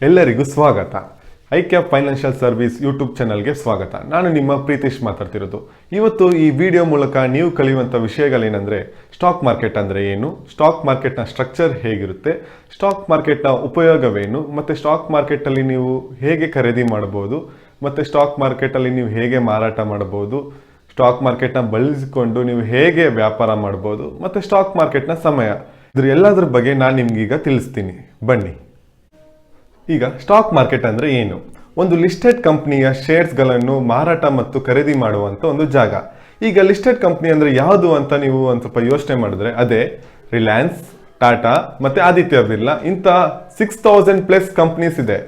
ಎಲ್ಲರಿಗೂ ಸ್ವಾಗತ. ICAP financial service YouTube ಚಾನಲ್ಗೆ ಸ್ವಾಗತ. ನಾನು ನಿಮ್ಮ ಪ್ರೀತೇಶ್ ಮಾತಾಡ್ತಿರೋದು. ಇವತ್ತು ಈ ವಿಡಿಯೋ ಮೂಲಕ ನೀವು ಕಲಿಯುವಂಥ ವಿಷಯಗಳೇನೆಂದರೆ ಸ್ಟಾಕ್ ಮಾರ್ಕೆಟ್ ಅಂದರೆ ಏನು, ಸ್ಟಾಕ್ ಮಾರ್ಕೆಟ್ನ ಸ್ಟ್ರಕ್ಚರ್ ಹೇಗಿರುತ್ತೆ, ಸ್ಟಾಕ್ ಮಾರ್ಕೆಟ್ನ ಉಪಯೋಗವೇನು, ಮತ್ತು ಸ್ಟಾಕ್ ಮಾರ್ಕೆಟಲ್ಲಿ ನೀವು ಹೇಗೆ ಖರೀದಿ ಮಾಡಬಹುದು, ಮತ್ತು ಸ್ಟಾಕ್ ಮಾರ್ಕೆಟಲ್ಲಿ ನೀವು ಹೇಗೆ ಮಾರಾಟ ಮಾಡಬಹುದು, ಸ್ಟಾಕ್ ಮಾರ್ಕೆಟ್ನ ಬಳಸಿಕೊಂಡು ನೀವು ಹೇಗೆ ವ್ಯಾಪಾರ ಮಾಡ್ಬೋದು, ಮತ್ತು ಸ್ಟಾಕ್ ಮಾರ್ಕೆಟ್ನ ಸಮಯ, ಇದ್ರ ಎಲ್ಲದರ ಬಗ್ಗೆ ನಾನು ನಿಮ್ಗೀಗ ತಿಳಿಸ್ತೀನಿ. ಬನ್ನಿ. ಈಗ ಸ್ಟಾಕ್ ಮಾರ್ಕೆಟ್ ಅಂದರೆ ಏನು? ಒಂದು ಲಿಸ್ಟೆಡ್ ಕಂಪ್ನಿಯ ಶೇರ್ಸ್ಗಳನ್ನು ಮಾರಾಟ ಮತ್ತು ಖರೀದಿ ಮಾಡುವಂಥ ಒಂದು ಜಾಗ. ಈಗ ಲಿಸ್ಟೆಡ್ ಕಂಪ್ನಿ ಅಂದರೆ ಯಾವುದು ಅಂತ ನೀವು ಒಂದು ಸ್ವಲ್ಪ ಯೋಚನೆ ಮಾಡಿದ್ರೆ ಅದೇ ರಿಲಯನ್ಸ್, ಟಾಟಾ ಮತ್ತು ಆದಿತ್ಯ ಬಿರ್ಲಾ, ಇಂಥ 6000+ ಕಂಪ್ನೀಸ್ ಇದೆ.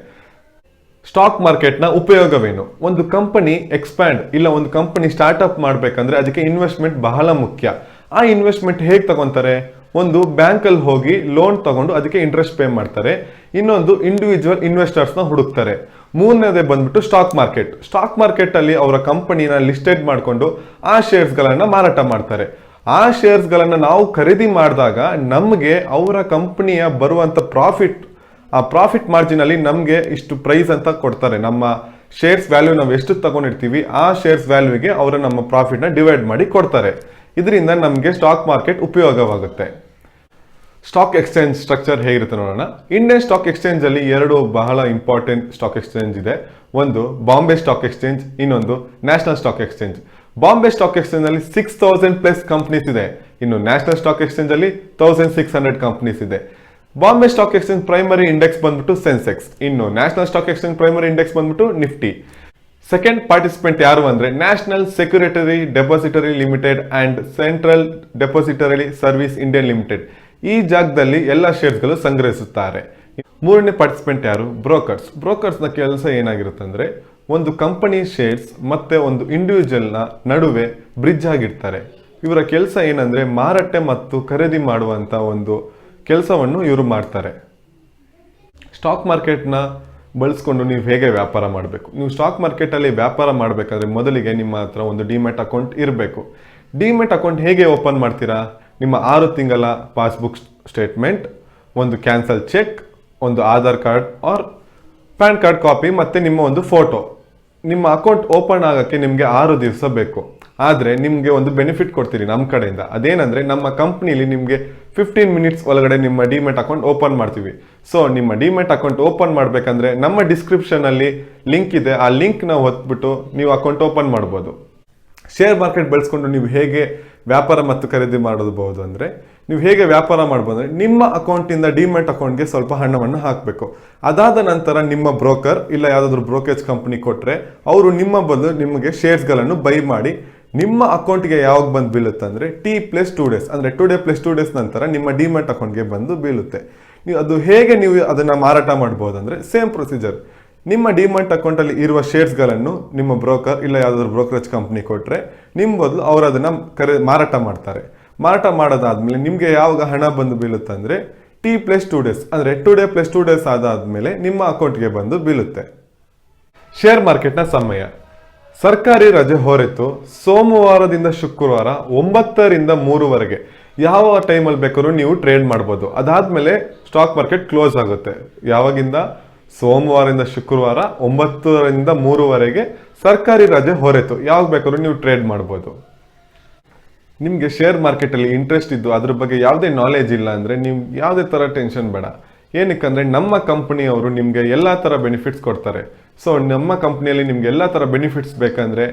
ಸ್ಟಾಕ್ ಮಾರ್ಕೆಟ್ನ ಉಪಯೋಗವೇನು? ಒಂದು ಕಂಪನಿ ಎಕ್ಸ್ಪ್ಯಾಂಡ್ ಇಲ್ಲ ಒಂದು ಕಂಪನಿ ಸ್ಟಾರ್ಟ್ಅಪ್ ಮಾಡಬೇಕಂದ್ರೆ ಅದಕ್ಕೆ ಇನ್ವೆಸ್ಟ್ಮೆಂಟ್ ಬಹಳ ಮುಖ್ಯ. ಆ ಇನ್ವೆಸ್ಟ್ಮೆಂಟ್ ಹೇಗೆ ತಗೊಂತಾರೆ? ಒಂದು ಬ್ಯಾಂಕಲ್ಲಿ ಹೋಗಿ ಲೋನ್ ತಗೊಂಡು ಅದಕ್ಕೆ ಇಂಟ್ರೆಸ್ಟ್ ಪೇ ಮಾಡ್ತಾರೆ. ಇನ್ನೊಂದು ಇಂಡಿವಿಜುವಲ್ ಇನ್ವೆಸ್ಟರ್ಸ್ನ ಹುಡುಕ್ತಾರೆ. ಮೂರನೇದೇ ಬಂದ್ಬಿಟ್ಟು ಸ್ಟಾಕ್ ಮಾರ್ಕೆಟ್. ಸ್ಟಾಕ್ ಮಾರ್ಕೆಟಲ್ಲಿ ಅವರ ಕಂಪನಿನ ಲಿಸ್ಟೆಡ್ ಮಾಡಿಕೊಂಡು ಆ ಶೇರ್ಸ್ಗಳನ್ನು ಮಾರಾಟ ಮಾಡ್ತಾರೆ. ಆ ಶೇರ್ಸ್ಗಳನ್ನು ನಾವು ಖರೀದಿ ಮಾಡಿದಾಗ ನಮಗೆ ಅವರ ಕಂಪನಿಯ ಬರುವಂಥ ಆ ಪ್ರಾಫಿಟ್ ಮಾರ್ಜಿನಲ್ಲಿ ನಮಗೆ ಇಷ್ಟು ಪ್ರೈಸ್ ಅಂತ ಕೊಡ್ತಾರೆ. ನಮ್ಮ ಶೇರ್ಸ್ ವ್ಯಾಲ್ಯೂ ನಾವು ಎಷ್ಟು ತಗೊಂಡಿರ್ತೀವಿ ಆ ಶೇರ್ಸ್ ವ್ಯಾಲ್ಯೂಗೆ ಅವರು ನಮ್ಮ ಪ್ರಾಫಿಟ್ನ ಡಿವೈಡ್ ಮಾಡಿ ಕೊಡ್ತಾರೆ. ಇದರಿಂದ ನಮಗೆ ಸ್ಟಾಕ್ ಮಾರ್ಕೆಟ್ ಉಪಯೋಗವಾಗುತ್ತೆ. ಸ್ಟಾಕ್ ಎಕ್ಸ್ಚೇಂಜ್ ಸ್ಟ್ರಕ್ಚರ್ ಹೇಗಿರುತ್ತೆ ನೋಡೋಣ. ಇಂಡಿಯನ್ ಸ್ಟಾಕ್ ಎಕ್ಸ್ಚೇಂಜ್ ಅಲ್ಲಿ ಎರಡು ಬಹಳ ಇಂಪಾರ್ಟೆಂಟ್ ಸ್ಟಾಕ್ ಎಕ್ಸ್ಚೇಂಜ್ ಇದೆ. ಒಂದು ಬಾಂಬೆ ಸ್ಟಾಕ್ ಎಕ್ಸ್ಚೇಂಜ್, ಇನ್ನೊಂದು national Stock exchange. Bombay Stock exchange ಅಲ್ಲಿ 6000+ ಕಂಪ್ನೀಸ್ ಇದೆ. ಇನ್ನು ನ್ಯಾಷನಲ್ ಸ್ಟಾಕ್ ಎಕ್ಸ್ಚೇಂಜ್ ಅಲ್ಲಿ 1600 ಕಂಪ್ನೀಸ್ ಇದೆ. Bombay Stock Exchange primary index ಬಂದ್ಬಿಟ್ಟು ಸೆನ್ಸೆಕ್ಸ್, ಇನ್ನು National Stock Exchange primary index ಬಂದ್ಬಿಟ್ಟು ನಿಫ್ಟಿ. ಸೆಕೆಂಡ್ ಪಾರ್ಟಿಸಿಪೆಂಟ್ ಯಾರು ಅಂದ್ರೆ National Securities Depository Limited and Central Depository Service Indian Limited. ಈ ಜಾಗದಲ್ಲಿ ಎಲ್ಲ ಶೇರ್ಸ್ಗಳು ಸಂಗ್ರಹಿಸುತ್ತಾರೆ. ಮೂರನೇ ಪಾರ್ಟಿಸಿಪೆಂಟ್ ಯಾರು? ಬ್ರೋಕರ್ಸ್ನ ಕೆಲಸ ಏನಾಗಿರುತ್ತೆ ಅಂದ್ರೆ ಒಂದು ಕಂಪನಿ ಶೇರ್ಸ್ ಮತ್ತೆ ಒಂದು ಇಂಡಿವಿಜುವಲ್ನ ನಡುವೆ ಬ್ರಿಡ್ಜ್ ಆಗಿರ್ತಾರೆ. ಇವರ ಕೆಲಸ ಏನಂದ್ರೆ ಮಾರಾಟ ಮತ್ತು ಖರೀದಿ ಮಾಡುವಂತ ಒಂದು ಕೆಲಸವನ್ನು ಇವರು ಮಾಡ್ತಾರೆ. ಸ್ಟಾಕ್ ಮಾರ್ಕೆಟ್ನ ಬಳಸ್ಕೊಂಡು ನೀವು ಹೇಗೆ ವ್ಯಾಪಾರ ಮಾಡಬೇಕು? ನೀವು ಸ್ಟಾಕ್ ಮಾರ್ಕೆಟಲ್ಲಿ ವ್ಯಾಪಾರ ಮಾಡಬೇಕಾದ್ರೆ ಮೊದಲಿಗೆ ನಿಮ್ಮ ಹತ್ರ ಒಂದು ಡಿಮ್ಯಾಟ್ ಅಕೌಂಟ್ ಇರಬೇಕು. ಡಿಮ್ಯಾಟ್ ಅಕೌಂಟ್ ಹೇಗೆ ಓಪನ್ ಮಾಡ್ತೀರಾ? ನಿಮ್ಮ 6 ತಿಂಗಳ ಪಾಸ್ಬುಕ್ ಸ್ಟೇಟ್ಮೆಂಟ್, ಒಂದು ಕ್ಯಾನ್ಸಲ್ ಚೆಕ್, ಒಂದು Aadhaar card or PAN card copy ಮತ್ತು ನಿಮ್ಮ ಒಂದು ಫೋಟೋ. ನಿಮ್ಮ ಅಕೌಂಟ್ ಓಪನ್ ಆಗೋಕ್ಕೆ ನಿಮಗೆ 6 ದಿವಸ ಬೇಕು. ಆದರೆ ನಿಮಗೆ ಒಂದು ಬೆನಿಫಿಟ್ ಕೊಡ್ತೀರಿ ನಮ್ಮ ಕಡೆಯಿಂದ. ಅದೇನಂದರೆ ನಮ್ಮ ಕಂಪ್ನಿಲಿ ನಿಮಗೆ 15 ಮಿನಿಟ್ಸ್ ಒಳಗಡೆ ನಿಮ್ಮ ಡಿಮ್ಯಾಟ್ ಅಕೌಂಟ್ ಓಪನ್ ಮಾಡ್ತೀವಿ. ಸೊ ನಿಮ್ಮ ಡಿಮ್ಯಾಟ್ ಅಕೌಂಟ್ ಓಪನ್ ಮಾಡಬೇಕಂದ್ರೆ ನಮ್ಮ ಡಿಸ್ಕ್ರಿಪ್ಷನಲ್ಲಿ ಲಿಂಕ್ ಇದೆ. ಆ ಲಿಂಕ್ನ ಹೊತ್ಬಿಟ್ಟು ನೀವು ಅಕೌಂಟ್ ಓಪನ್ ಮಾಡ್ಬೋದು. ಶೇರ್ ಮಾರ್ಕೆಟ್ ಬೆಳೆಸ್ಕೊಂಡು ನೀವು ಹೇಗೆ ವ್ಯಾಪಾರ ಮತ್ತು ಖರೀದಿ ಮಾಡಬಹುದು ಅಂದರೆ ನೀವು ಹೇಗೆ ವ್ಯಾಪಾರ ಮಾಡ್ಬೋದು ಅಂದರೆ ನಿಮ್ಮ ಅಕೌಂಟಿಂದ ಡಿಮ್ಯಾಟ್ ಅಕೌಂಟ್ಗೆ ಸ್ವಲ್ಪ ಹಣವನ್ನು ಹಾಕಬೇಕು. ಅದಾದ ನಂತರ ನಿಮ್ಮ ಬ್ರೋಕರ್ ಇಲ್ಲ ಯಾವುದಾದ್ರೂ ಬ್ರೋಕರೇಜ್ ಕಂಪನಿ ಕೊಟ್ಟರೆ ಅವರು ನಿಮ್ಮ ಬದಲು ನಿಮಗೆ ಶೇರ್ಸ್ಗಳನ್ನು ಬೈ ಮಾಡಿ ನಿಮ್ಮ ಅಕೌಂಟ್ಗೆ ಯಾವಾಗ ಬಂದು ಬೀಳುತ್ತೆ ಅಂದರೆ T+2 ಡೇಸ್ ಅಂದರೆ 2 ಡೇ + 2 ಡೇಸ್ ನಂತರ ನಿಮ್ಮ ಡಿಮ್ಯಾಟ್ ಅಕೌಂಟ್ಗೆ ಬಂದು ಬೀಳುತ್ತೆ. ಅದು ಹೇಗೆ ನೀವು ಅದನ್ನು ಮಾರಾಟ ಮಾಡ್ಬೋದು ಅಂದರೆ ಸೇಮ್ ಪ್ರೊಸೀಜರ್. ನಿಮ್ಮ ಡಿಮ್ಯಾಟ್ ಅಕೌಂಟಲ್ಲಿ ಇರುವ ಶೇರ್ಸ್ಗಳನ್ನು ನಿಮ್ಮ ಬ್ರೋಕರ್ ಇಲ್ಲ ಯಾವುದಾದ್ರೂ ಬ್ರೋಕರೇಜ್ ಕಂಪ್ನಿ ಕೊಟ್ಟರೆ ನಿಮ್ಮ ಬದಲು ಅವರು ಅದನ್ನು ಮಾರಾಟ ಮಾಡ್ತಾರೆ. ಮಾರಾಟ ಮಾಡೋದಾದ್ಮೇಲೆ ನಿಮಗೆ ಯಾವಾಗ ಹಣ ಬಂದು ಬೀಳುತ್ತೆ ಅಂದರೆ T+2 ಡೇಸ್ ಅಂದರೆ 2 ಡೇ + 2 ಡೇಸ್ ಆದಾದ್ಮೇಲೆ ನಿಮ್ಮ ಅಕೌಂಟ್ಗೆ ಬಂದು ಬೀಳುತ್ತೆ. ಶೇರ್ ಮಾರ್ಕೆಟ್ನ ಸಮಯ. ಸರ್ಕಾರಿ ರಜೆ ಹೊರತು ಸೋಮವಾರದಿಂದ ಶುಕ್ರವಾರ 9 ರಿಂದ 3ವರೆಗೆ ಯಾವ ಟೈಮಲ್ಲಿ ಬೇಕಾದ್ರೂ ನೀವು ಟ್ರೇಡ್ ಮಾಡ್ಬೋದು. ಅದಾದ್ಮೇಲೆ ಸ್ಟಾಕ್ ಮಾರ್ಕೆಟ್ ಕ್ಲೋಸ್ ಆಗುತ್ತೆ. ಯಾವಾಗಿಂದ? ಸೋಮವಾರದಿಂದ ಶುಕ್ರವಾರ 9 ರಿಂದ 3ವರೆಗೆ ಸರ್ಕಾರಿ ರಜೆ ಹೊರತು ಯಾವಾಗ ಬೇಕಾದ್ರೂ ನೀವು ಟ್ರೇಡ್ ಮಾಡ್ಬೋದು. ನಿಮಗೆ ಶೇರ್ ಮಾರ್ಕೆಟಲ್ಲಿ ಇಂಟ್ರೆಸ್ಟ್ ಇದ್ದು ಅದ್ರ ಬಗ್ಗೆ ಯಾವುದೇ ನಾಲೆಜ್ ಇಲ್ಲ ಅಂದರೆ ನೀವು ಯಾವುದೇ ಥರ ಟೆನ್ಷನ್ ಬೇಡ. ಏನಕ್ಕಂದರೆ ನಮ್ಮ ಕಂಪನಿಯವರು ನಿಮಗೆ ಎಲ್ಲ ಥರ ಬೆನಿಫಿಟ್ಸ್ ಕೊಡ್ತಾರೆ. ಸೊ ನಮ್ಮ ಕಂಪ್ನಿಯಲ್ಲಿ ನಿಮ್ಗೆ ಎಲ್ಲ ಥರ ಬೆನಿಫಿಟ್ಸ್ ಬೇಕಂದರೆ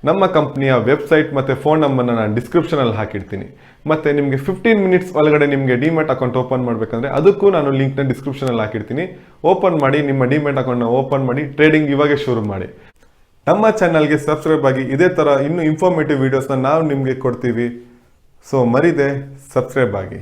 ನಮ್ಮ ಕಂಪ್ನಿಯ ವೆಬ್ಸೈಟ್ ಮತ್ತು ಫೋನ್ ನಂಬರ್ನ ನಾನು ಡಿಸ್ಕ್ರಿಪ್ಷನಲ್ಲಿ ಹಾಕಿರ್ತೀನಿ. ಮತ್ತು ನಿಮಗೆ 15 ಮಿನಿಟ್ಸ್ ಒಳಗಡೆ ನಿಮಗೆ ಡಿಮ್ಯಾಟ್ ಅಕೌಂಟ್ ಓಪನ್ ಮಾಡಬೇಕಂದ್ರೆ ಅದಕ್ಕೂ ನಾನು ಲಿಂಕ್ನ ಡಿಸ್ಕ್ರಿಪ್ಷನಲ್ಲಿ ಹಾಕಿರ್ತೀನಿ. ಓಪನ್ ಮಾಡಿ ನಿಮ್ಮ ಡಿಮ್ಯಾಟ್ ಅಕೌಂಟ್ನ ಓಪನ್ ಮಾಡಿ ಟ್ರೇಡಿಂಗ್ ಇವಾಗೆ ಶುರು ಮಾಡಿ. ನಮ್ಮ ಚಾನಲ್ಗೆ ಸಬ್ಸ್ಕ್ರೈಬ್ ಆಗಿ. ಇದೇ ಥರ ಇನ್ನೂ ಇನ್ಫಾರ್ಮೇಟಿವ್ ವೀಡಿಯೋಸ್ನ ನಾವು ನಿಮಗೆ ಕೊಡ್ತೀವಿ. ಸೊ ಮರಿದೆ ಸಬ್ಸ್ಕ್ರೈಬ್ ಆಗಿ.